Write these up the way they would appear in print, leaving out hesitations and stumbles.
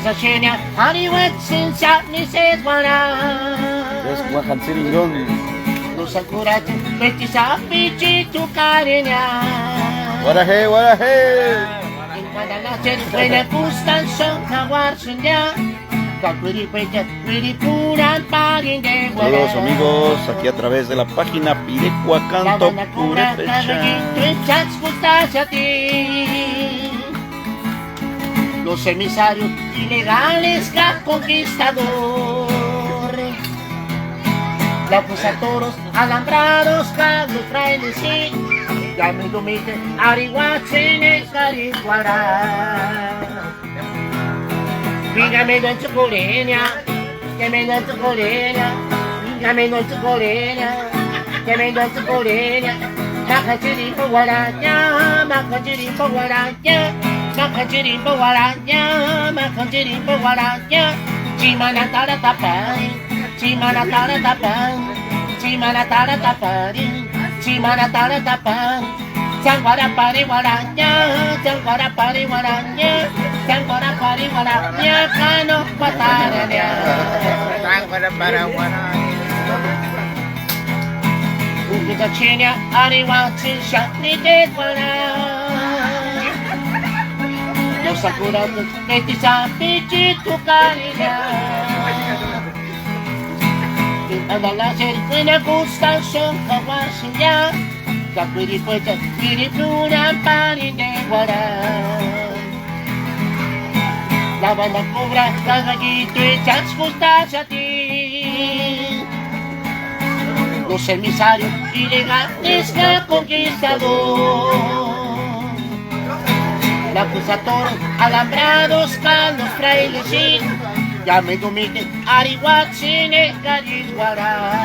Zaczenia, Hollywood sinsa ni Sezwana. Terus gua kan siringon. Nusa kurat, peti sa pichi tu karinya. Warahe. Ingadala chen puede pustan son kawar sunya. Kakuri pecha, piri puran pagin de wala. Saludos amigos, aquí a través de la página Pirecua Canto Purepecha. Los emisarios ilegales que conquistadores, los acusatorios alambrados que los traen de sí, ya me domiten arihuachenes cariguará. Dígame don chocolenia, que me don chocolenia, dígame don chocolenia, que me don chocolenia, macachirimbo guaraña, macachirimbo guaraña. Macachirimbo guaraña, macachirimbo guaraña. Chimanatara tapari, chimanatara tapari, chimanatara tapari, chimanatara tapari. Changuarapari guaraña, changuarapari guaraña, changuarapari guaraña, cano guataraña. Changuarapari guaraña. Ukita chenya, ariwachi shakni de guaraña. Los sakuratos, metisa pichi tu cariña. Andala cerquena gusta son kawasinya. Kakuri puecha, piri pluran pari de guará. La banda cobra, cagallito y chats gustas a ti. Los emisarios ilegales que conquistador. Acusatorios alambrados con los frailes y ya me domiten arihuachine cariguará.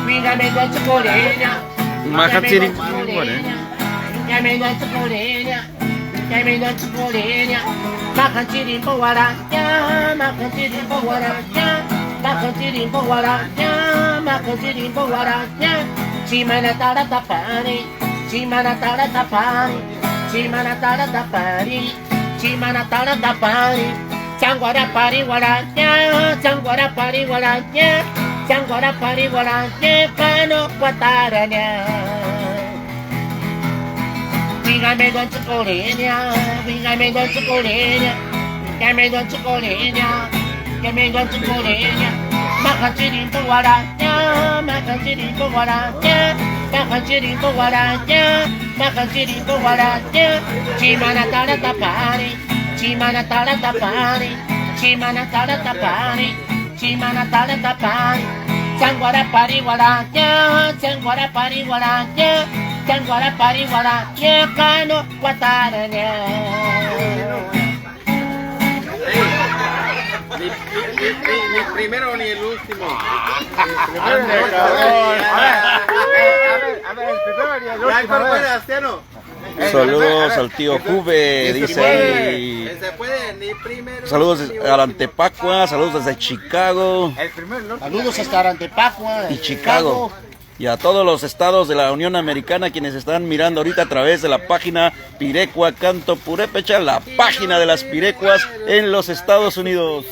Dígame don chocolenia, Macachirimbo dígame don chocolenia, dígame don chocolenia. Macachirimbo guaraña, macachirimbo guaraña, macachirimbo guaraña, macachirimbo guaraña. Chimanatara tapari. Chimanatara tapari, chimanatara tapari, chimanatara tapari. Changuarapari guaraña, changuarapari guaraña, changuarapari guaraña, cano guataraña. Dígame don chocolenia, dígame don chocolenia, dígame don chocolenia, dígame don chocolenia. Macachirimbo guaraña, macachirimbo guaraña. Macachirimbo guaraña, macachirimbo guaraña. Chimanatara tapari, chimanatara tapari, chimanatara tapari, chimanatara tapari. Changuarapari guaraña, changuarapari guaraña, changuarapari guaraña, cano guataraña. Ni primero ni el último. A ver, el primero ni el último. Saludos al tío Juve, dice ahí. Saludos a Arantepacua, saludos desde Chicago. Saludos hasta Arantepacua y Chicago. Y a todos los estados de la Unión Americana quienes están mirando ahorita a través de la página Pirecua Canto Purepecha, la página de las pirecuas en los Estados Unidos.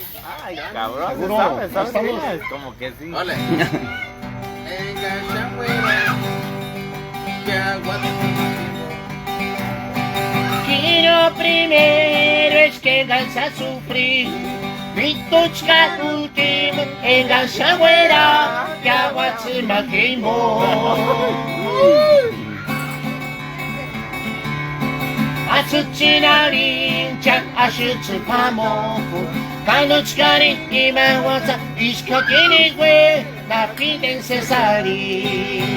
Ay, cabrón, ¿sabes? Como que sí. Vale. Quiero primero es que gansa sufrir. Vituchka último en gansa güera, que agua se me quemó. Achuchinarin, chak achuchupamo. Kanochkari y mahuasa, ishkakini güey, la piden cesari.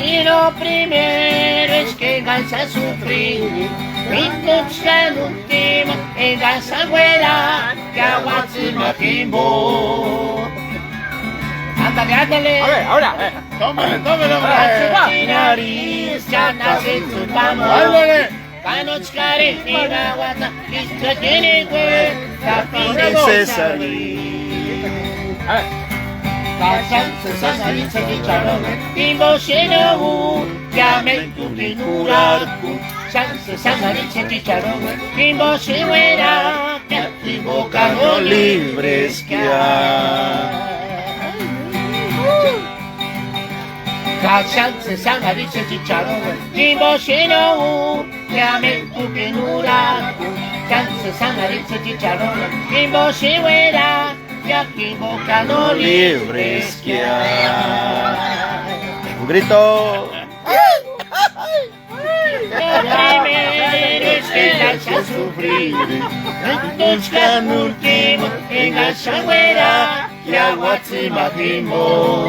Y lo primero es que gansa sufrir. Vituchka último en gansa güera, que agua se me quemó. Ándale, ándale. A ver, ahora. Tómale, nariz, ya nace su pamo. Ándale. Kanochkari y mahuasa, ishkakini güey, la piden cesari. 가장 세상을 세계처럼 빈보시는 야매 구기누라고 산 세상을 세계처럼 빈보시외라 Boca libres que hay. 가장 세상을 세계처럼 빈보시는 야매 구기누라고 산 세상을 세계처럼 빈보시외라 y boca no libres que hay. Un grito. Primero es que la hace sufrir, buscan último en la shawera y agua se imagino.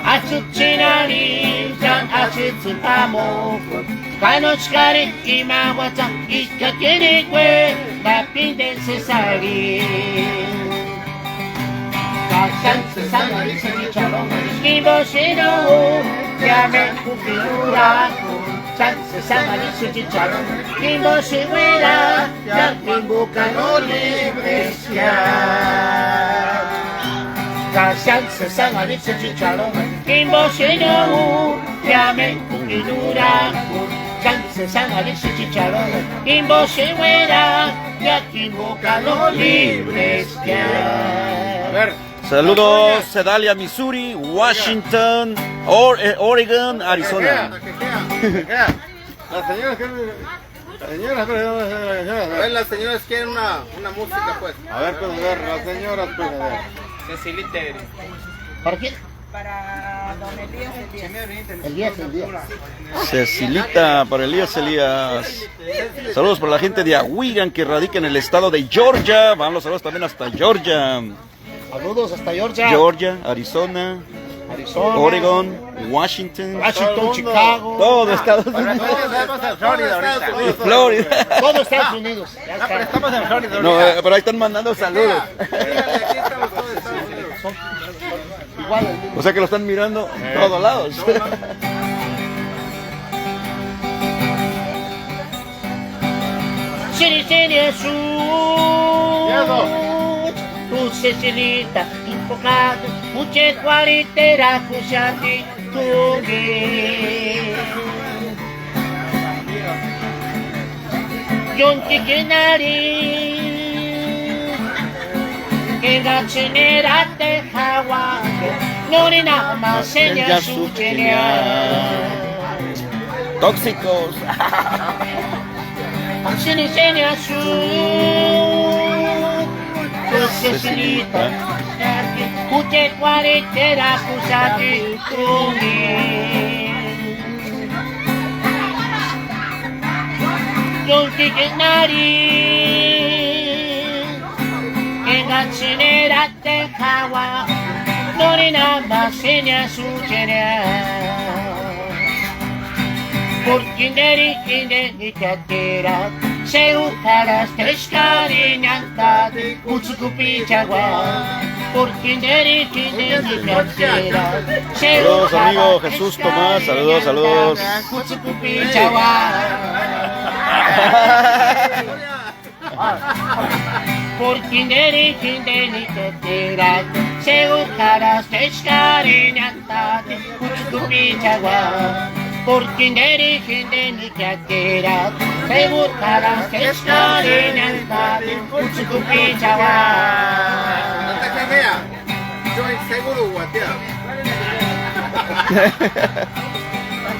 Achuchinari, ya achuchipamo, Kanochkari, Imawata, Ikakirikwe, la pide Cesari. Kasan Cesari, Sekicharo, Kiboshino, Yame Kufiruraku, San Cesari, Sekicharo, Kiboshiwera, Yakimbuka, libres ya. 가장 세상을 세지처럼 인보시노 야매 구기누라고 장 세상을 세지처럼 인보시외라 야키보ca los libres que hay. Saludos, Sedalia, Missouri, Washington, Oregon, Arizona. Las señoras las señoras quieren una música, pues. A ver, las señoras, pues, a ver. Cecilita. ¿Para quién? Para don Elías. Elías. Cecilita, para Elías. Saludos para la gente de Ahuigan que radica en el estado de Georgia. Van los saludos también hasta Georgia. Saludos hasta Georgia. Georgia, Arizona, Oregon, Washington, Chicago. Todo Estados Unidos. Y Florida. Todo Estados Unidos. Ya está. Estamos en Florida. No, pero ahí están mandando saludos. Igual. O sea que lo están mirando en todos lados. Siri azul. Tu Cecilita, enfocado, uche qualitera cusciati tugi. Yonti kenari, che da cenerate hawa, non in ama segna su Tóxicos. Siri azul. Cecilita, uche qualitera cusciati tugi. Yonti kenari, che da cenerate hawa, non in ama segna su Porque kinderi katera se ukaras teshkari nyanta utsukupi chagua. Porque kinderi katera se Saludos amigo Jesús Tomás, saludos. Utsukupi chagua. Porque kinderi katera se ukaras teshkari nyanta utsukupi chagua. Porque nderi ni katera se buscarán que estaré en el utsukupi chawa. No te creas, yo seguro guatea.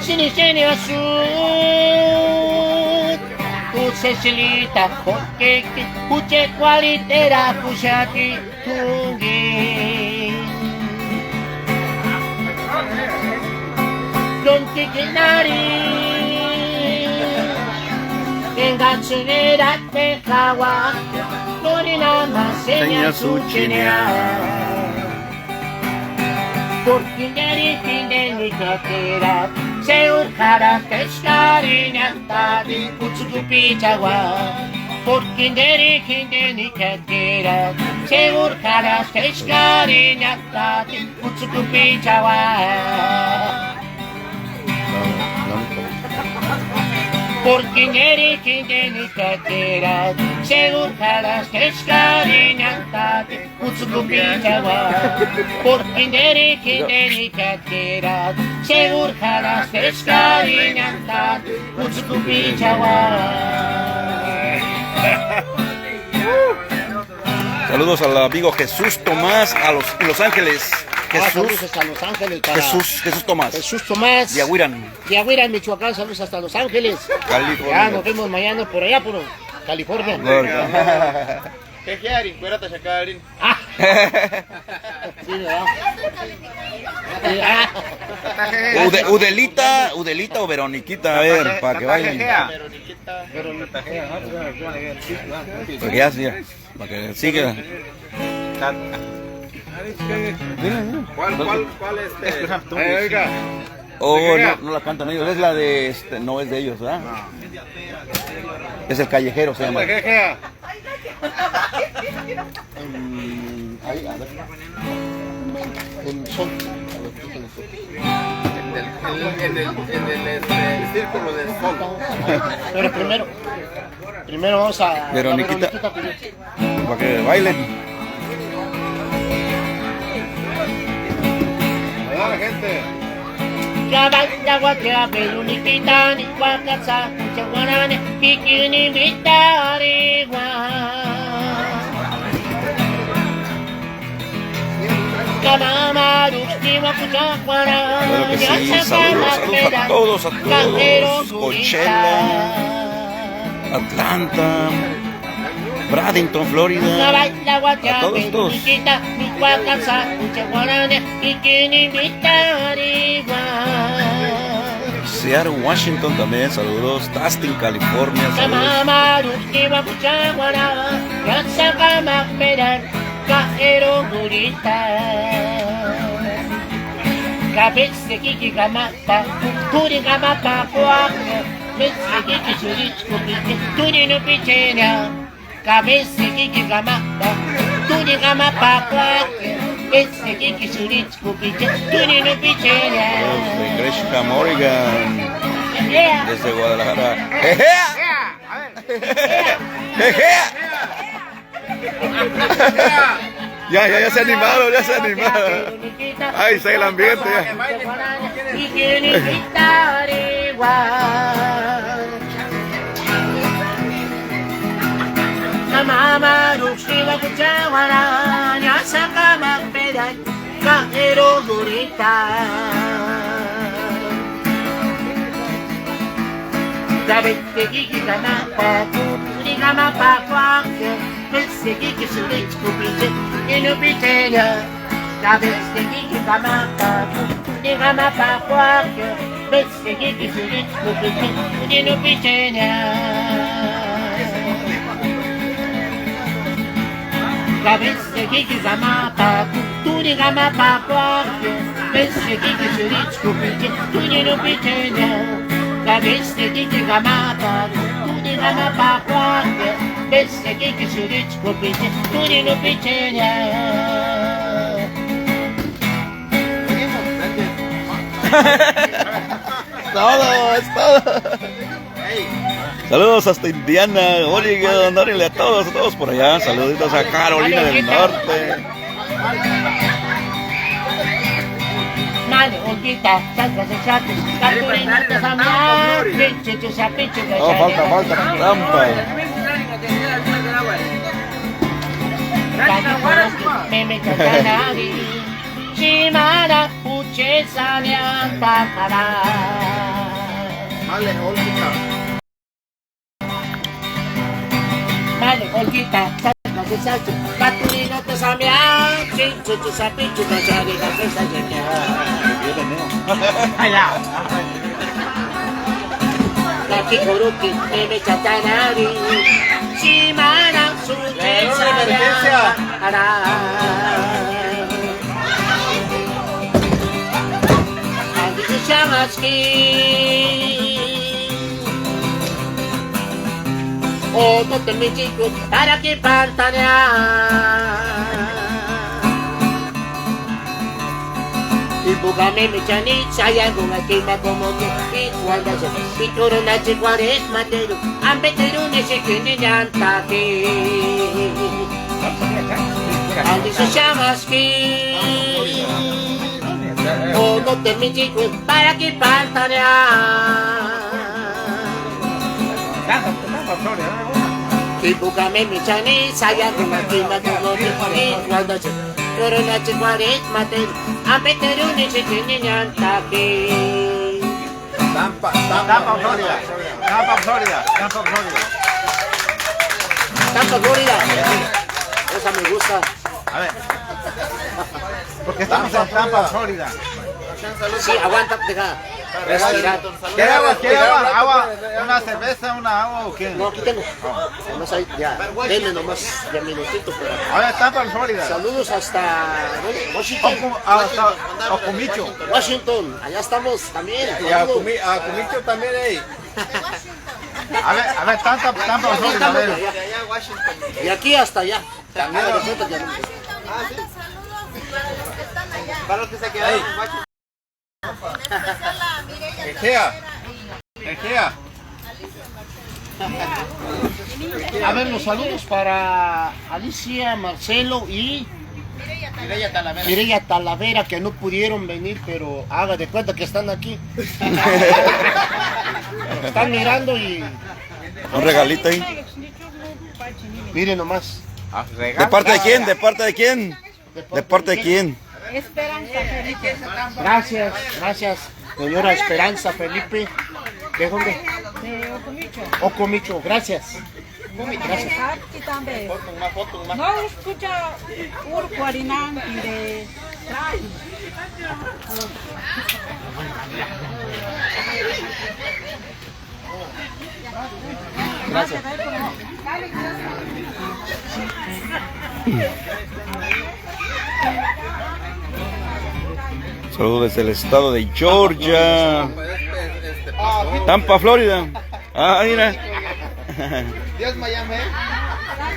Sini azul, tu Cecilita, porque uche qualitera cusciati tugi. Yonti kenari, venga cenerate hawa, norina masenya su Porque nderi katera, se urkara teshkari nyanta di utsukupi chawa. Porque nderi katera, se urkara teshkari nyanta di utsukupi chawa. porque neri kindeni kakera segur jalas keskariñantate utsukupitawa porque neri kindeni kakera segur jalas keskariñantate utsukupitawa. Saludos al amigo Jesús Tomás a Los Ángeles. Saludos hasta Los Ángeles. Jesús Tomás. Jesús Tomás. De Aguirán, Michoacán. Saludos hasta Los Ángeles. California. Ya nos vemos mañana por allá, por California. ¿Qué quieres? Cuérate, Chacarín. Sí, ¿verdad? Udelita o Veroniquita, a ver, para que bailen. Porque ya, para que siga. ¿Cuál oiga. Oh, no la cantan ellos, es la de no es de ellos, ¿verdad? Es el Callejero, se llama. Ahí, a ver. En son. En el círculo del sol. Pero primero vamos a Veroniquita, para que bailen. Hola, gente. Yaguatea, Veroniquita, ni Guacatza, Chaguarane, Kikini, Vitarigua. Claro que sí, saludos a todos, Coachella, Atlanta, Bradenton, Florida, a todos. Seattle, Washington también, saludos. Tustin, California, saludos. Cajero gurita, cabeza kiki gamapa, turi gamapa cuaca, cabeza kiki churichco pique, turi no pichena, cabeza kiki gamapa, turi gamapa cuaca, cabeza kiki churichco pique, turi no pichena. De Gresham, Oregon, desde Guadalajara. ¡Jejea! Ya se animaron, Ay, está el ambiente ya. Y quieren gritar igual. Mamá, Ruxiva, Cuchaguara, ya sacaba pedal, cajero durita. Sabes que Kiki Gamapa, Kuri Gamapa, Quaque. Esse que se leite com pinche e no pichena. Cabeça que gamapa, de gamapa quaque. Esse que se leite com pinche e no pichena. Cabeça que gamapa, de gamapa quaque. Esse que se leite com pinche e no pichena. Cabeça que gamapa, de gamapa quaque. Esse que se dice con pinche, tú ni no picheña. Es todo. Saludos hasta Indiana, Oregon, dárenle a todos por allá. Saluditos a Carolina del Norte. Mano, olvida, saltas de chatos, Carolina de Zamora, pinche, pinche, No, falta trampa. Meme Katanari, Shimara, Puche, Samian, Takara. Male, Olguita. Male, Olguita, saltas de chatos, Carolina de Zamora, pinche, pinche, Carolina de Zamora. Kaki Kuruki, Meme Katanari, Shimara, Puche, Samian, Takara. Chamaski, oh, todos mis chicos, para que pantanear. Y búscame mi chanitza y alguna quema como tú. Y cuando se mi corona chicuares matero, ambeteru nese que ne llanta que. Andi se llamas que. O no te mi chico para que pantanear. Y búscame mi chanitza y alguna quema como tú. Y cuando se corona chicuares matero, ambeteru nese que ne llanta que. Tampa, Florida. Tampa, Florida. Tampa, Florida. Tampa, Florida. Esa me gusta. A ver. Porque estamos en Tampa, Florida. Sí, aguanta, deja. Respirar. ¿Qué agua? ¿Qué agua? ¿Agua? ¿Una cerveza? ¿Una agua o qué? No, aquí tengo. Nomás ahí, ya. Denme nomás ya minutito, pero. A ver, Tampa, Florida. Saludos hasta Washington. Hasta Ocomicho. Washington, allá estamos también. Y a Ocomicho también, ey. A ver, Tampa, Florida. A ver. Y aquí hasta allá. También. Para los que se quedaron en Washington. Egea. A ver, los saludos para Alicia, Marcelo y Mireya Talavera, que no pudieron venir, pero haga de cuenta que están aquí. Están mirando y Un regalito ahí. miren nomás. ¿De parte de quién? ¿De parte de quién? ¿De parte de quién? Esperanza Felipe. Gracias, señora Esperanza Felipe. ¿De dónde? De Ocomicho. Ocomicho, gracias. Aquí también. No escucha Urcuarinán de Gracias. Saludos desde el estado de Georgia. Tampa, Florida. Ah, mira. Dios Miami.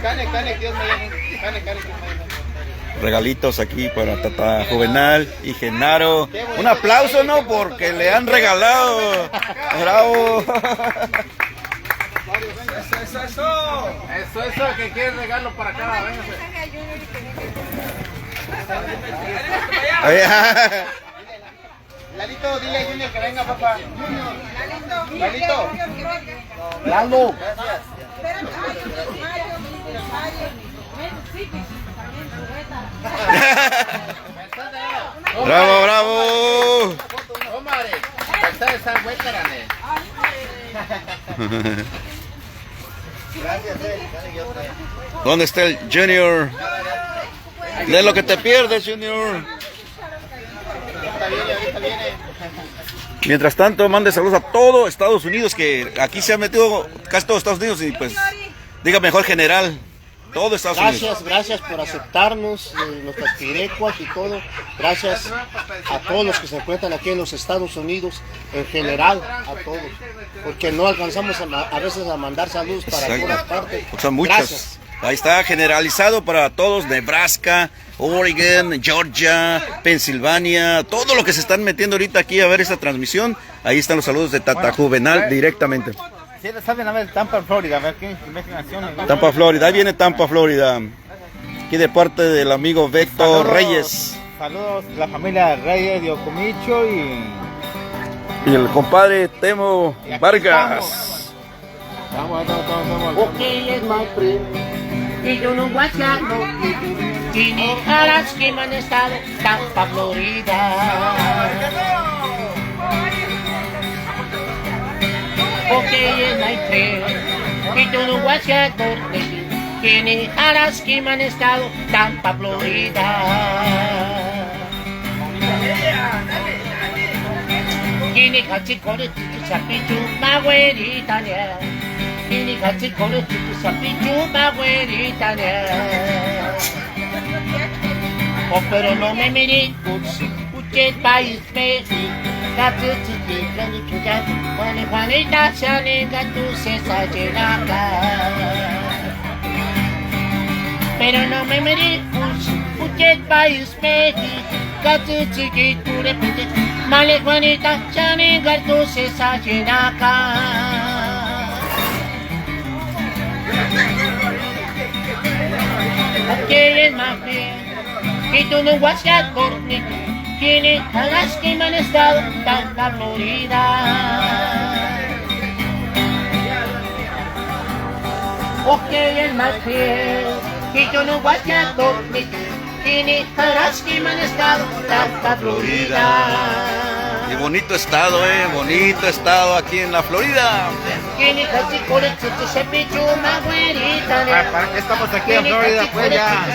Cane, Dios Miami. Cane, Dios Miami. Regalitos aquí para Tata Juvenal y Genaro. Un aplauso, ¿no? Porque le han regalado. Bravo. Eso, que quiere regalo para acá. Véngase. Lalito, dile a Junior que venga, papá. Lalito. Lalo. Bravo, bravo. Omare, está esa huecarane. Gracias, ¿Dónde está el Junior? De lo que te pierdes, Junior. Ahorita viene. Mientras tanto, mande saludos a todo Estados Unidos, que aquí se ha metido casi todo Estados Unidos y pues, diga mejor general, todo Estados Unidos. Gracias por aceptarnos, nuestras pirecuas y todo. Gracias a todos los que se encuentran aquí en los Estados Unidos, en general, a todos. Porque no alcanzamos a veces a mandar saludos para Exacto. todas partes. Son muchas. Gracias. Ahí está generalizado para todos, Nebraska, Oregon, Georgia, Pensilvania, todo lo que se están metiendo ahorita aquí a ver esta transmisión. Ahí están los saludos de Tata Juvenal directamente. Sí, saben a ver, Tampa, Florida, a ver qué investigación. Tampa, Florida, ahí viene Tampa, Florida. Aquí de parte del amigo Vector Reyes. Saludos a la familia Reyes de Ocomicho y el compadre Temo Vargas. Vamos. Ok, es my friend. Y yo no voy a hacerlo. Tiene alas que me han estado Tampa, Florida. Ok, es my friend. Y yo no voy a hacerlo. Tiene alas que me han estado Tampa, Florida. Tiene cachicores, chapichu, ma güerita, Tiene cachicores, chapichu, ma güerita, Oh, pero no me miré, usted país me Juanita, se alega tu cesa llenada. Pero no me miré, usted país me Katsuchiki kurepete Male Juanita Chani Gartu se sachenaka Aquí es más bien Y tú no guachas por mí Tiene alas que me han estado Tanta Florida Ok es más bien Y tú no guachas por mí Tiene alas que me han estado Tanta Florida Y bonito estado aquí en la Florida. ¿Para qué estamos aquí en Florida? Pues ya.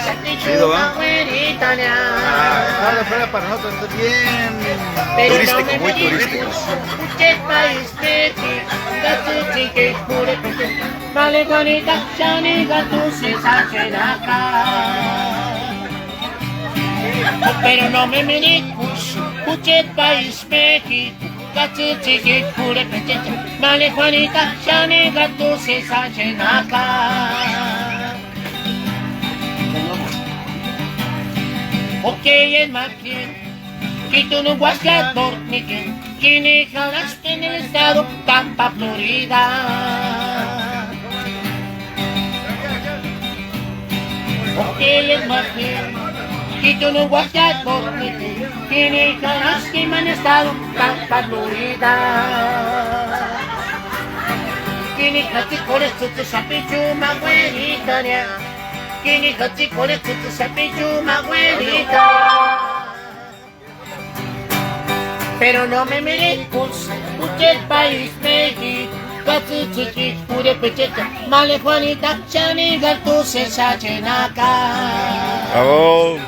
Chido, ¿va? Estado de Florida para nosotros es bien. Turístico, muy turístico. Vale, Juanita, Chaniga, tú se sacen acá. Pero no me miricus, Puchet país México, Katsuchiki, pure pechecha, Vale Juanita, Chaniga, tú se sacen acá. Ok, es más bien, que tú no guascas por mi que, quien jalaste en el estado Tampa, Florida. Ok, es más bien. Y tú no guachas por mí, tiene caras que me han estado Tampa, Florida. Tiene casi por esto tu sapichu, ma güerita, tiene casi por esto tu sapichu, ma güerita. Pero no me merezcos, usted país México, casi chiquis, pure pechecha, Male Juanita, Chaniga, tú se sachen acá. Bravo.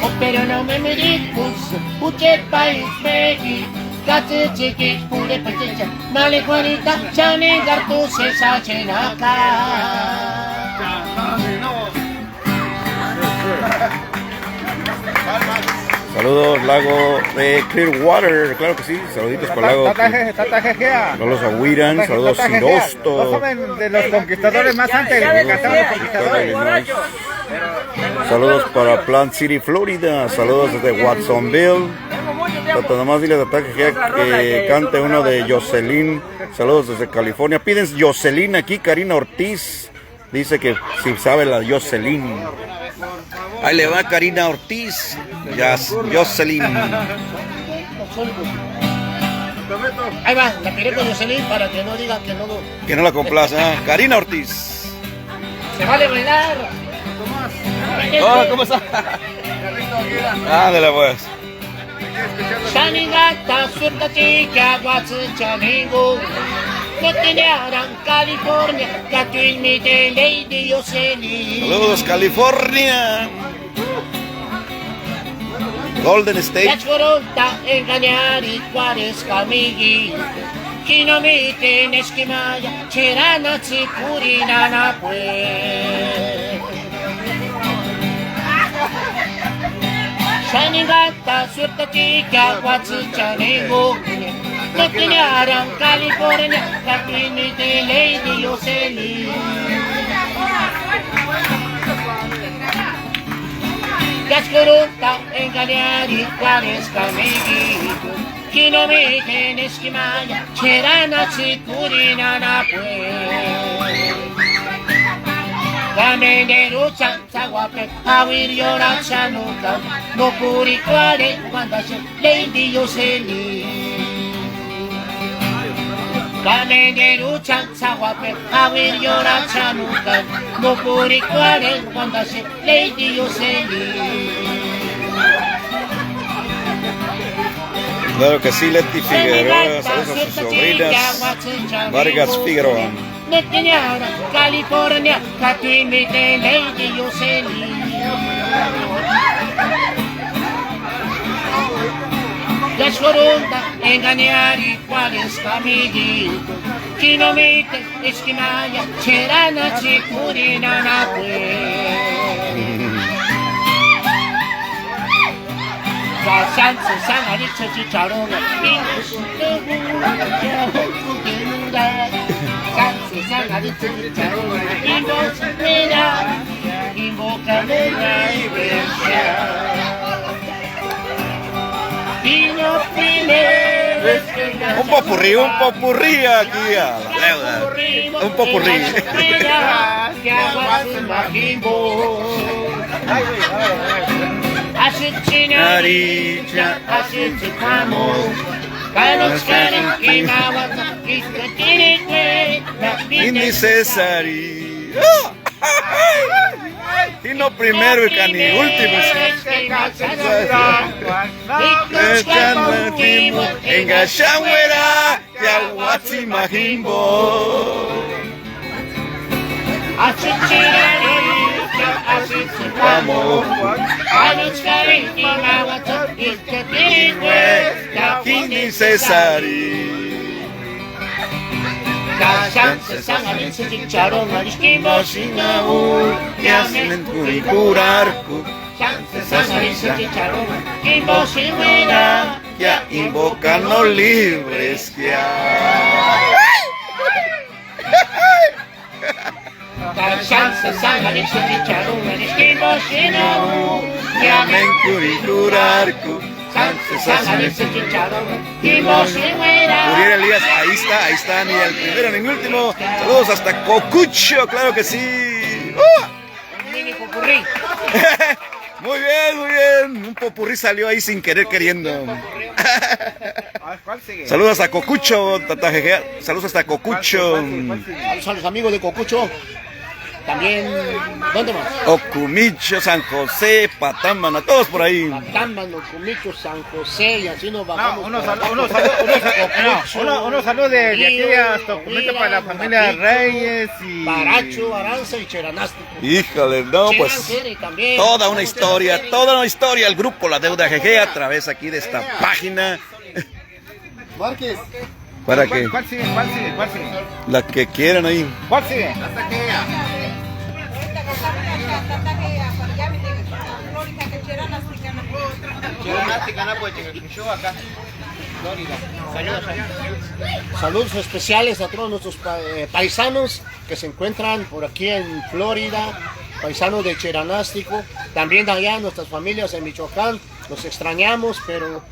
Oh, pero no me merezcos, usted país México, casi chiquis, pure pechecha, Male Juanita, Chaniga, tú se sachen acá. Saludos, lago de Clearwater, claro que sí, saluditos para el lago. Saludos a Wiran, saludos a Sirosto. No saben de los conquistadores más antes de que los conquistadores. Saludos para Plant City, Florida, saludos desde Watsonville. Tata, nomás dile a Tata que cante uno de Jocelyn, saludos desde California. Piden Jocelyn aquí, Karina Ortiz, dice que si sabe la Jocelyn. Ahí le va Karina Ortiz, Jocelyn. Ahí va, la queré con Jocelyn para que no diga Que no la complace, ¿eh? Karina Ortiz. Se vale bailar. Hola, ¿cómo está? Ándale pues. Chanigata, suelta chica, guachu, chaningo. No tiene Aran, California, ya tu imite Lady Jocelyn. Saludos, California. Golden State. La chorota, engañar y Juárez, Camigui. Kinomite, Nesquimaya, Cherana, Chipurinana, pues. Chanigata, suelta chica, guachu, chaningo. No tiene Aran, California, la de Lady Jocelyn. Gascorota, engañar y Juárez, Camigui. Kinomite, Nesquimaya, Cherana, Chipurinana, pues. Caminero, Chantaguape, Aguirriora, Chanuca, no Puricuare, cuando se Lady Jocelyn. Caminero, Chantaguape, Aguirriora, Chanuca, no Puricuare, cuando se Lady Jocelyn. Claro que sí, Leti Figueroa, saludos a sus sobrinas, Vargas Figueroa. Netanyahu, California, Catimite, Lady Jocelyn. La Choronda, engañar y Juárez, Camigui. Kinomite, Esquimaya, Cherana, Chipurinana, Sansa, Sanaricho, Chicharona, Ingus, Sansa, Sanaricho, Chicharona, Ingus, Mira, Invoca de la Iglesia. Y lo primero es que Un popurrí aquí a la deuda. Un popurrí. que aguas en Majimbo. Así chinaricha, así chicamo. Carlos Karen y Mawata, y que tiene que Indi Cesari. Y no primero y cani último. En Gashamuera, Yahuatzi Majimbo. así chinaricha, así chicamo. Carlos Karen y Mawata, y que tiene que Indi Cesari. Kashan sangarin sa chicharon Marishkimbo sinaul Yamen Kurarku. sangarin sa chicharon Kimbo sinuera Ya invocan los libres que hay. Kashan sangarin sa chicharon Marishkimbo sinaul Yamen Kurarku. sangarin sa chicharon Kimbo sinuera Uriel Elías, ahí está, ni el primero ni el último. Saludos hasta Cocucho, claro que sí. Mini popurrí. Muy bien. Un popurrí salió ahí sin querer queriendo. ¿Cuál sigue? Saludos a Cocucho, Tata Jejea. Saludos hasta Cocucho. Saludos a los amigos de Cocucho. También, ¿dónde más? Ocumicho, San José, Patámbana, todos por ahí. Patámbano, Comicho, San José y así nos bajamos. Unos saludos de aquí hasta Ocumicho para la familia Reyes y... Baracho, Aranza y Cheranástico. Híjole, no, pues También. toda una historia, el grupo La Deuda GG a través aquí de esta página. Márquez. Para que ¿Cuál sigue? la que quieran ahí. ¿Cuál sigue? Hasta que ya. Saludos especiales a todos nuestros paisanos que se encuentran por aquí en Florida, paisanos de Cheranástico, también allá nuestras familias en Michoacán, los extrañamos, pero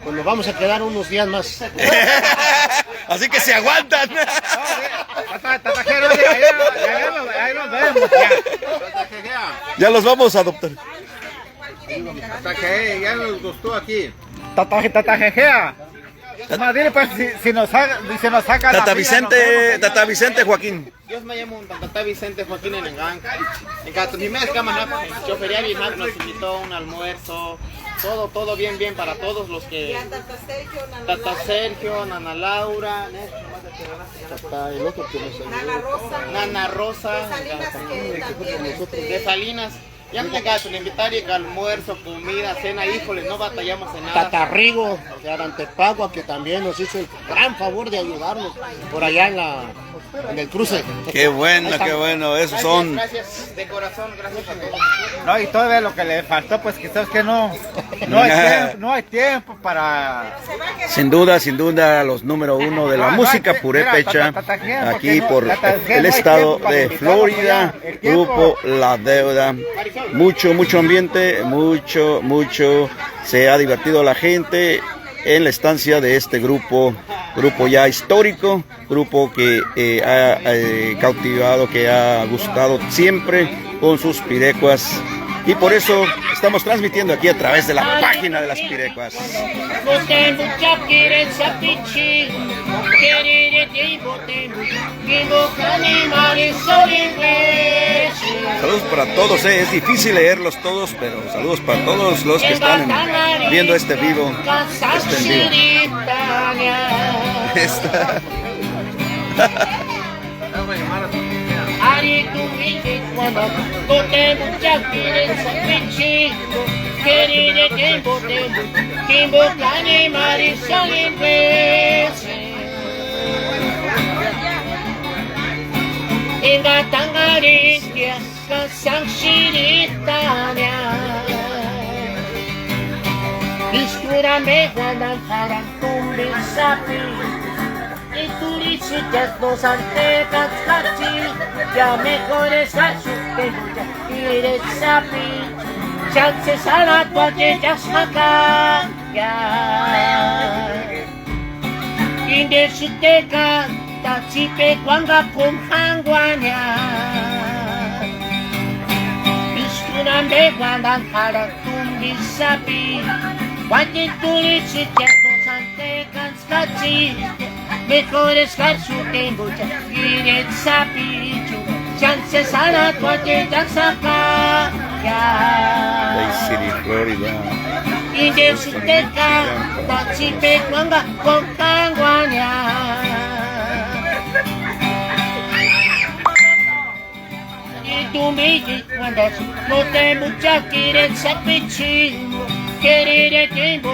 pues nos vamos a quedar unos días más. Así que se aguantan. Tatajero, ahí nos vemos ya. Ya los vamos a adoptar. Hasta que ya nos gustó aquí. Tatajejea. Dile pues si nos saca Tata Vicente Joaquín. Yo me llamo Tata Vicente Joaquín en Engang. En cada mi mes chofería Bimac nos invitó a un almuerzo. Todo bien para todos los que... Tata Sergio, Nana Laura, El otro que nos ayudó. Nana Rosa, de Salinas. Ya me le invitaré al almuerzo, comida, cena, híjole, no batallamos en nada. Tata Rigo de Arantepagua, que también nos hizo el gran favor de ayudarnos por allá en el cruce. Qué bueno, esos son. Gracias de corazón, gracias a todos. No, y todavía lo que le faltó, pues quizás que no hay tiempo para... Sin duda, los número uno de la música purépecha, aquí por el estado de Florida, grupo La Deuda. Mucho ambiente, mucho se ha divertido la gente en la estancia de este grupo ya histórico, grupo que ha cautivado, que ha gustado siempre con sus pirecuas. Y por eso estamos transmitiendo aquí a través de la página de las pirecuas. Saludos para todos, es difícil leerlos todos, pero saludos para todos los que están viendo este vivo. Ari tu vite cuando bote mucha quierenza pichico, querida tembo, cani marisol imprese. Inga tangarintia, kasang shiritanya. Istura me ganan harang tumbil sapi. Iturichitas dos antecas cachi, ya mejores cachupecha y sapi. chance sana tuaje jasmaka ya inde suteka tachipe kwanga kumhangwanya istunambe kwandan para tumbi sapi wajin tulit si cheto sante kan skachi mejor estar su tiempo ya giret sapi chance sana tuaje jasmaka Bay City, Florida. Inde suteka tachipe kwanga kumhangwanya tu me cuando no te mucha quieres sapichimo querer tiempo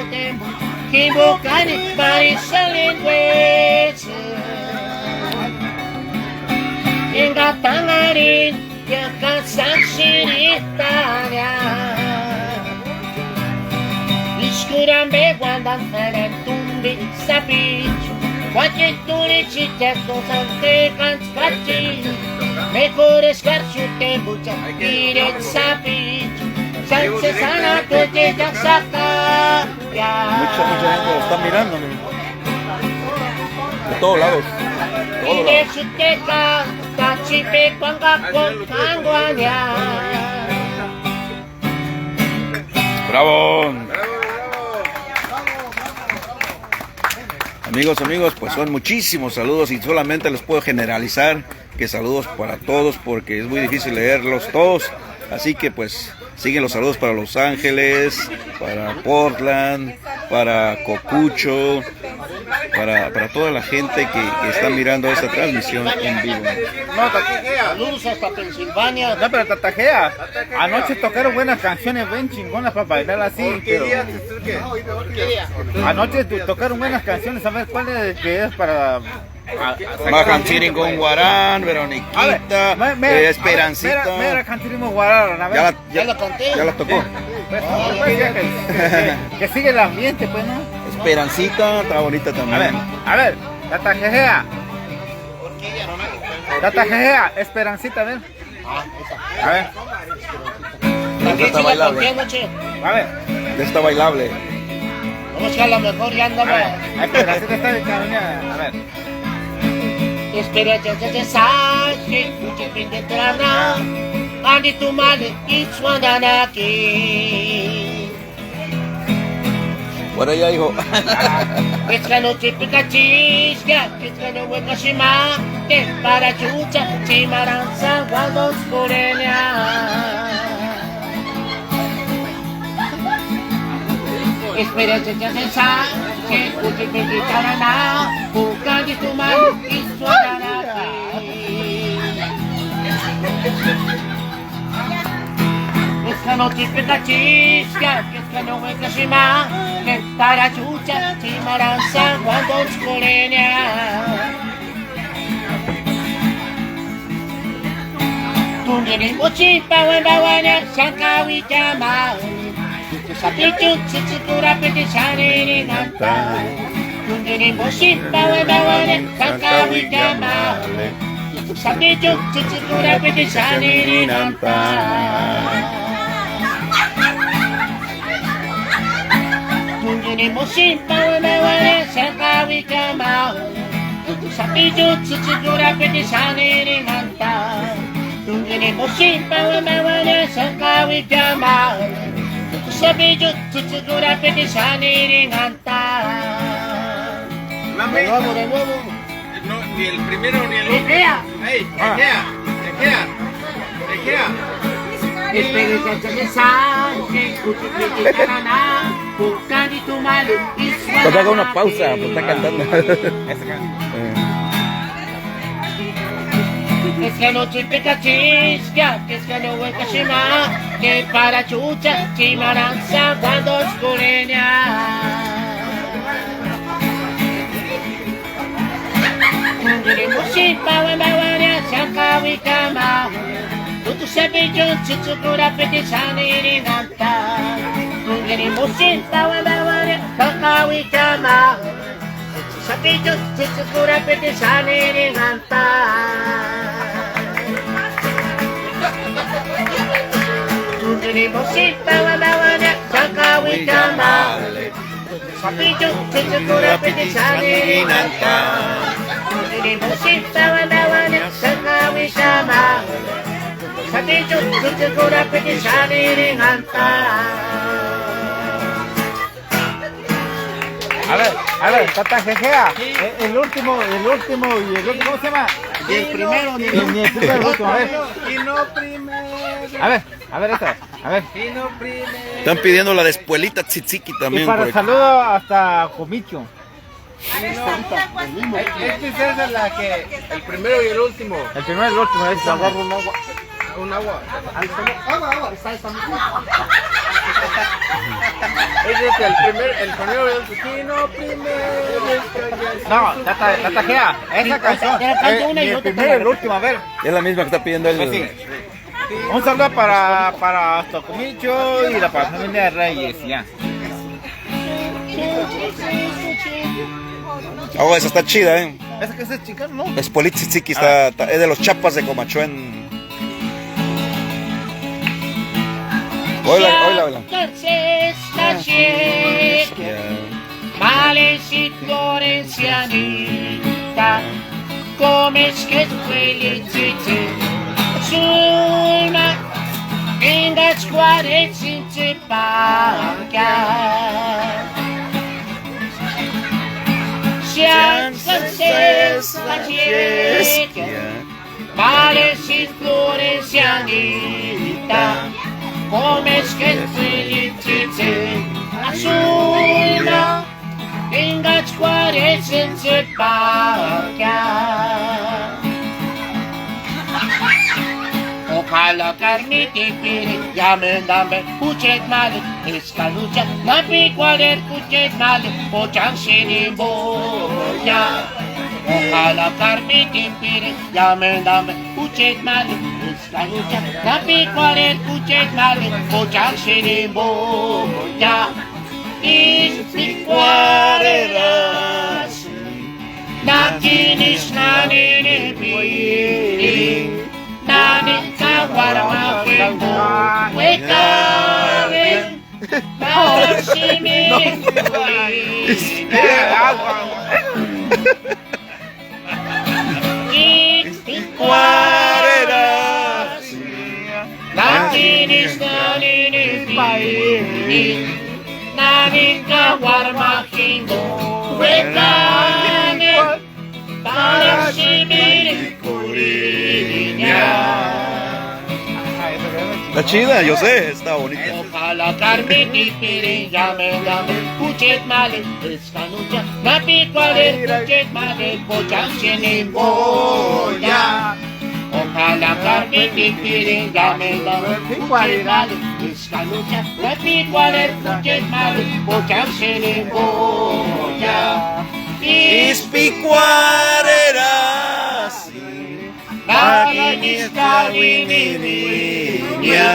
que bocane parece lengües venga tangarin ya casan siritaria iscurambe guandan feren tumbi sapicho cualquier turicita cosas que cansati mejor estar su tiempo ya direct sapi chance sana tuaje jasmaka ya Mucha gente lo está mirando. De todos lados. Todos inde lados. suteka tachipe kwanga kumhangwanya ¡Bravo! Amigos, pues son muchísimos saludos y solamente les puedo generalizar que saludos para todos porque es muy difícil leerlos todos. Así que pues siguen los saludos para Los Ángeles, para Portland, para Cocucho, para toda la gente que está mirando esta transmisión en vivo. No, Tatajea. saludos hasta Pensilvania No, pero Tatajea. Anoche tocaron buenas canciones bien chingonas para bailar así. Pero anoche tocaron buenas canciones. A ver cuál es que es para. Bajan Chirin con Guarán, Veroniquita, Esperancita. Mira, cantirimo guarara. A ver. ya la canté Ya la tocó. Pues, que sigue el ambiente, pues, ¿no? Esperancita, está bonita también. A ver, Tatajea. Tatajea, Esperancita, a ver. A ver, también está sí la bailable. canté anoche a ver. Ya está bailable. vamos que a lo mejor ya A andaba ver, Esperancita está de camino. A ver. espera ya sabe mucho fin de trana andi tu male ichwandanaki Bueno, ya hijo. esta noche pica chisca esta no hueca shima que para chucha chimaranza guandos corenia espera ya sabe mucho fin de trana andi tu male ichwandanaki esta noche pica chisca esta no hueca shima que para chucha chimaranza guandos corenia Tungini mochi pawen bawana shankawi jama Sapichu chichikura piti shaniri nanta Tungini mochi pawen bawana shankawi jama Sapichu chichikura piti shaniri nanta Tungini mochi pawen bawana shankawi jama Sapichu chichikura piti shaniri nanta Tungini mochi pawen bawana shankawi jama Sapichu chichikura piti shaniri nanta De nuevo No, ni el primero ni el último. Ejea ¡Ey! ¡Ejea! Espera que sabe que canana buscando tu mal Pues haga una pausa, pues está cantando. Esta noche peca chisca, que esta no hueca shima, que para chucha, chimaranza, cuando oscureña. Queremos chipa, bawana, shankawi kama, tutu sabiyon, chichukura, petisani, irinanta. Queremos chipa, bawana, shankawi kama, sabiyon, chichukura, petisani, irinanta. Rimosita wanawana Sakawi tamale Sapicho Chichukura Pitisani Nanta Rimosita wanawana Sakawi tamale Sapicho Chichukura Pitisani Nanta. A ver, Tata Jejea, el último, ¿cómo se llama? Y el primero, Ni el primero, el último, a ver. Y no primero. A ver esta, a ver. Y no primero. Están pidiendo la despuelita tzitziki Y también. para por el aquí. saludo hasta Comicho. Esa es la que, el primero y el último. El primero y el último, ahí está. Un agua. Ese es el primero y el último. Primero. No, Tata Jea, esa canción. Ni el primero y el último, a ver. Es la misma que está pidiendo él. Pues sí. Un saludo para Tocomicho y la familia de Reyes, ya. Oh, esa está chida, ¿eh? ¿Esa que es chicano, no? Es Politziki, es de los chapas de Comachuén. Hola. Malesit Florencianita, come che felicite, sulma, inga squadre since paglia. Sianza la cieca, malesit Florencianita, come che felicite, sulma, inga squadre since paglia. Ojalá carnite pire, llamen dame, puchet male, esta lucha, la picualer puchet male, pochan sin boya. Ojalá carnite pire, llamen dame, puchet male, esta lucha, la picualer puchet male, pochan sin boya. Ispicuareras, nakinis nanini piri, nanin kawarma kendo, wekare, para simi Ispicuareras, nakinis nanini piri, nanin kawarma kendo, wekare, para simi Está chida, yo sé, está bonita. Ojalá Carmen y Piri llame, puchet male, esta noche, la picuare, puchet male, pochan sin boya. Ojalá Carmen y Piri llame, puchet male, esta noche, la picuare, puchet male, pochan sin boya. Ispicuareras, Nakinis kawininya,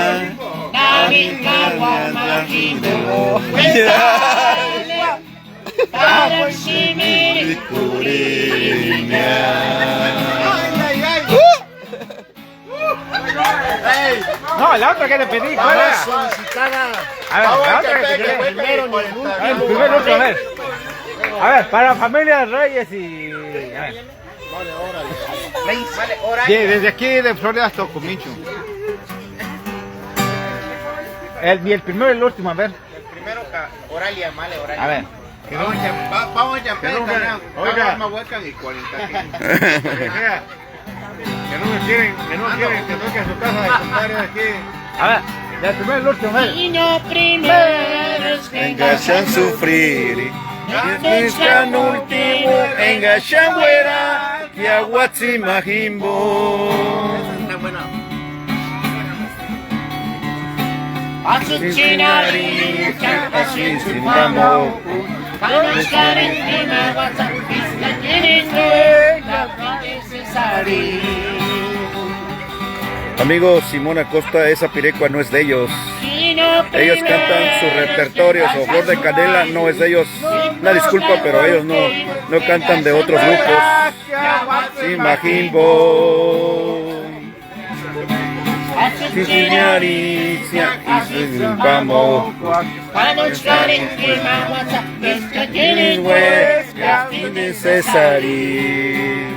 namin kawarmakindo, wetale, para similikulinya. No, la otra que le pedí, ¿cuál era? Solicitada. A ver, la otra que te pedí. Primero ni el último. A ver, primero, a ver. A ver, para la familia de Reyes y... A ver. Sí, desde aquí de Florida hasta Comicho. Ni el primero y el último, a ver. El primero, Oralia, male, Oralia. A ver. Vamos a llamar, Oiga. más huecas y 40. Que no quieren que a su casa de compadre aquí. A ver, del primero y el último, a ver. Niño primero es que engañan sufrir. Buscan último, engañan fuera, que aguatsi majimbo. Está buena. Azuchinari, chapasin su mamo, kanas karen tima wasa, isla tiene la necesari. Amigo Simón Acosta, esa pirecua no es de ellos. Ellos cantan sus repertorios, o Flor de Canela no es de ellos. Una disculpa, pero ellos no cantan de otros grupos. Sí, Majimbo. Siciliaricia y Pamo. Panochkaren Kimawata, Tienes huesca de Cesari.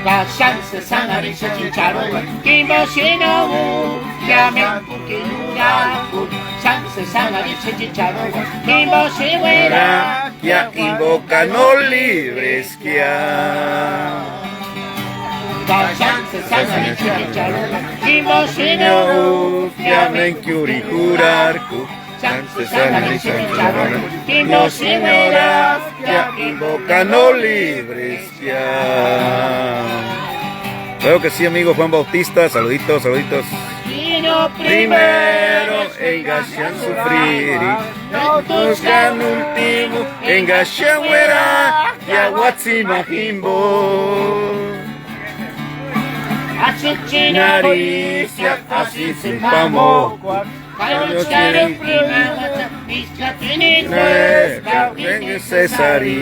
Kashanse Sangarisha Chicharon, Kimboshino, Yamen Kinuraku, Shanse Sangarisha Chicharon, Kimboshiwera, Ya invoca no libres que Kashanse Sangarisha Chicharon, Kimboshino, Yamen Kyuricurarku. Chance Sangarisha Chicharon, Kimboshiwera, Ya invoca no libres que Claro que sí, amigo Juan Bautista, saluditos, saluditos. Primero engashan sufrir, no buscan último, engashan huera, ya watsima jimbo. Naricia, así se pamo, nuestra ven Cesari.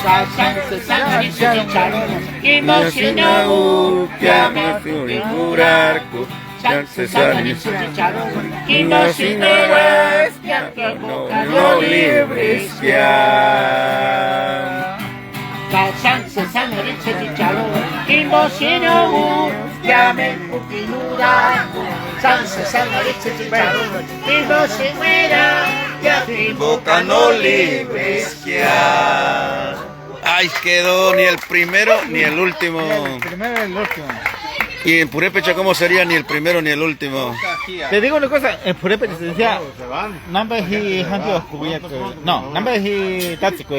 Kashanse Sangarisha Chicharon, Kimboshino, llama Kyuricurarku. Chance Sangarisha Chicharon, Kimboshino, no libres que Kashanse Sangarisha Chicharon, Kimboshino, Yamen Kinuraku, Chance Sangarisha Chicharon, Kimboshiwera, invoca no libres que Ay, quedó ni el primero ni el último. El primero y el último. Y en Purépecha, ¿cómo sería ni el primero ni el último? Te digo una cosa, en Purépecha se decía Nambeji Handio Cubierto. No, Nambeji Tático.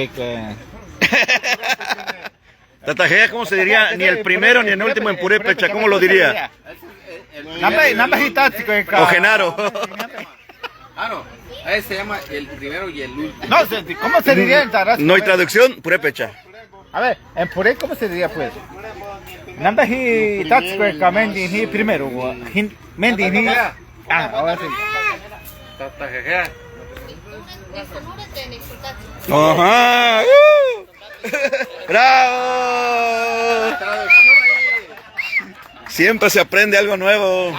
Tatajea, ¿cómo se diría? Ni el primero ni el último en Purépecha, ¿cómo lo diría? Nambeji Tático. O Genaro. Ah, no. Ahí se llama el primero y el último. No, ¿cómo se diría en Tarasco? No hay traducción, Purépecha. A ver, en Puré, ¿cómo se diría pues? Nambeji Tático Mendihi primero. Mendihi. Ah, ahora sí. Ajá. ¡Bravo! Siempre se aprende algo nuevo.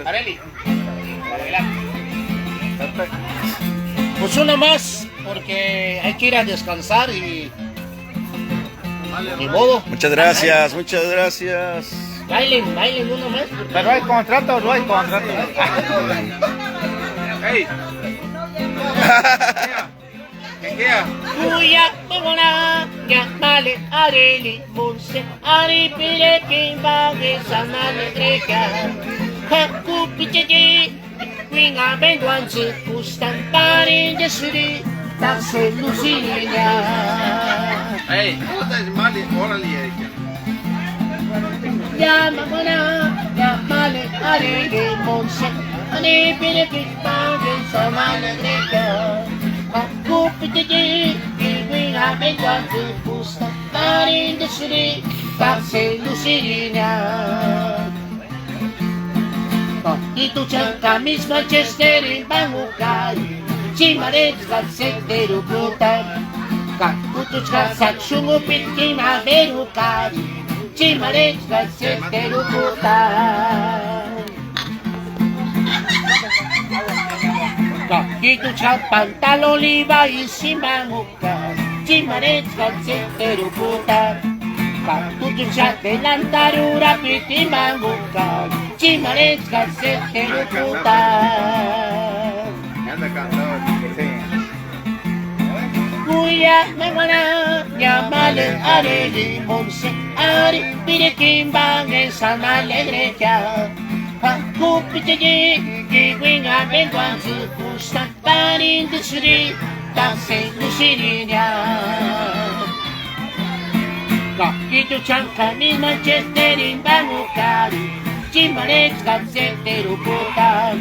Areli. Pues uno más, porque hay que ir a descansar y... Ni modo. Muchas gracias, muchas gracias. Bailen uno más. Pero hay contrato o no hay contrato. ¡Ey! ¿Qué queda? Kuya, Mona, Yamale, Areli, Monse, Ari, Pile, Kimba, Samale, Greca, Haku, Picheji, Winga, Benguanchi, Kustan, Pari, Yesuri, Tase, Lucinia. ¡Ey! ¿Cómo estás mal? Órale, Erika. Yamamona, Yamale, Areli, Monse, Ari, Pile, Kimba, Samale, Greca. Aku pitiji, winga benguanchi, pusta, marin de suri, pase lucirina. Y tu chanca mis Manchester en Bangukari, chimarets calceteru putan, kakutuch kalsak shungu pitkima berukari, chimarets calceteru putan. Y tu pantalón oliva y sin mamuca, chimarets calcetero puta. Tu chat delantarura piti mamuca, chimarets calcetero puta. Anda cantado. Kuya megwana, llamale areli monse, ari pide kimba esa alegreja. Aku pitiji, winga benguanchi, pusta, parin de suri, tase lucirina. Y tu chanca mis Manchester en Bangukari, chimarets calcetero puta.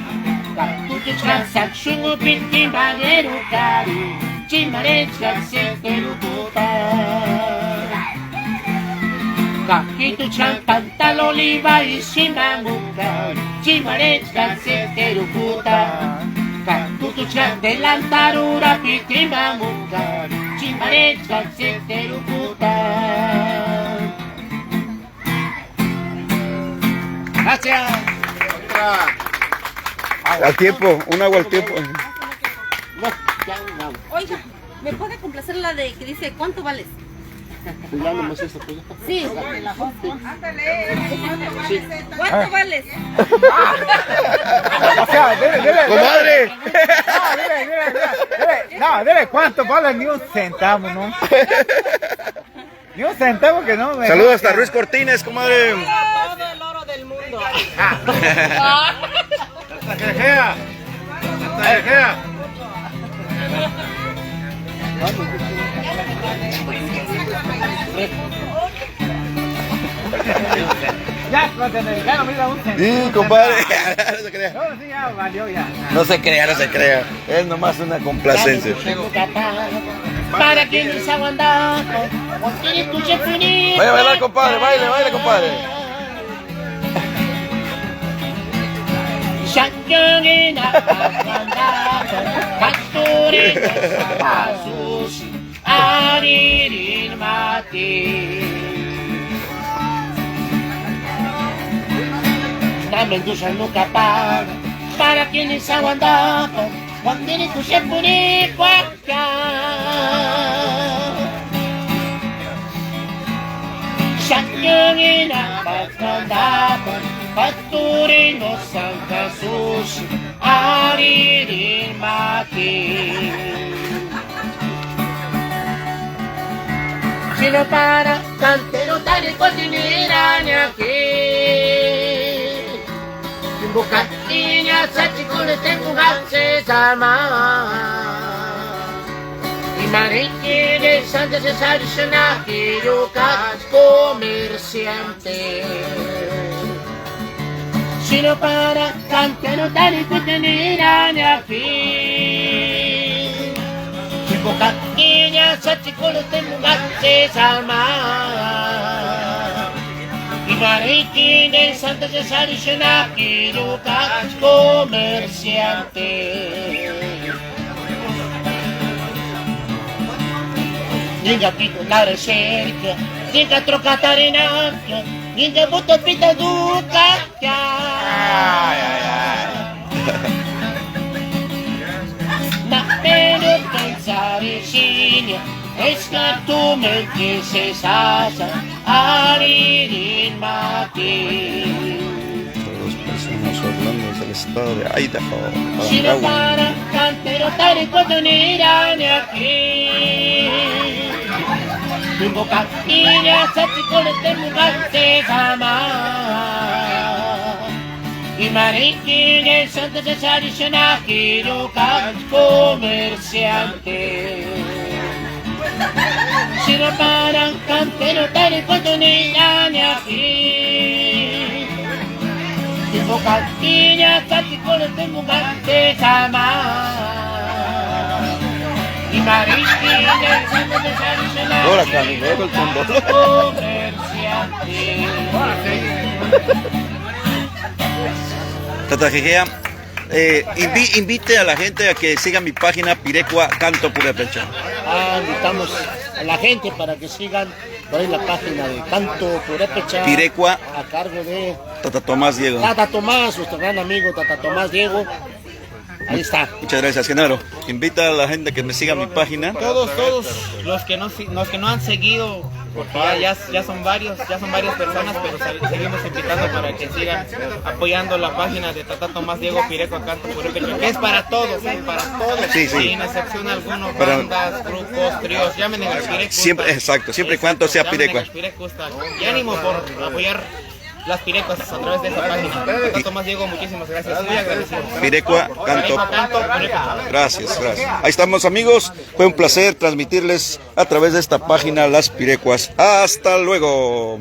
Tu chanca shungu pitkin bagerukari, chimarets calcetero puta. Y tu pantalón oliva y sin mamuca, chimarets calcetero puta. Tu chat delantarura piti mamuca, chimarets calcetero puta. Gracias. Al tiempo, un agua al tiempo. No, ya, no. Oiga, ¿me puede complacer la de que dice cuánto vales? Pues ya nomás eso, pues. Sí. Sí. ¿Cuánto vales? O sea, dile. ¡Comadre! No, dile cuánto vale ni un centavo, ¿no? Ni un centavo que no me... Saludos hasta Ruiz Cortines, comadre. Todo el oro del mundo. Tatajejea. Tatajejea. Ya, norteamericano, mira un centavo. Sí, compadre. No se crea. No, sí, ya valió ya. No se crea, no se crea. Es nomás una complacencia. Para quienes aguantan, tiene tu chefuni. Vaya a bailar, compadre, baile, compadre. Shakirina, Pastorina, Pasus, Aririn Mati. Dame dulce nunca para quienes aguantan, tiene tu chefuni, Shakirina, Pastorino San Jesús, Aririn Mati. Si no para, cantero tal y cotinirán aquí. Bukan inya sachi kule tengo ganse sama. Mariki de Santa Cesar Shanaki, Lucas comerciante. Si no para, cantero tal y cotinirán aquí. Bukan inya sachi kule tengo ganse sama. Mariki de Santa Cesar Shanaki, Lucas comerciante. Ninga titolare cerchia, ninga trocatarinancia, ninga butto pita ducacchia. Ma per pensare signa, escartumente se sasa, Aririn Mati. Todos personas hablando del estado de Idaho. Si no para, cantero tal y cotinirán aquí. Tengo castiñas, sachicoles de mugante jamás. Y mariquín en Santa Cesar y Shanaki, Lucas comerciante. Si no paran, cantero tal y cotinirán aquí. Tengo castiñas, sachicoles de mugante jamás. Y mariquín en Santa Cesar y Shanaki. Ahora, Cami, luego el fondo. Tatajejea, invite a la gente a que siga mi página Pirecua Canto Purépecha. Invitamos a la gente para que sigan por ahí la página de Canto Purépecha. Pirecua. A cargo de Tata Tomás Diego. Tata Tomás, nuestro gran amigo Tata Tomás Diego. Ahí está. Muchas gracias, Genaro. Invita a la gente que me siga mi página. Todos los que no han seguido, porque ya son varias personas, pero seguimos invitando para que sigan apoyando la página de Tata Tomás Diego Pirecua Canto Purépecha, que es para todos, Sí. sin excepción alguna, Para- bandas, grupos, tríos, llamen en el Pirecua. Siempre, exacto, siempre y cuando sea Pirecua. Y ánimo por apoyar las Pirecuas a través de esa página. Tata Tomás Diego, muchísimas gracias, muy agradecido. Pirecua Canto. Purépecha. Gracias. Ahí estamos, amigos. Fue un placer transmitirles a través de esta página las Pirecuas. Hasta luego.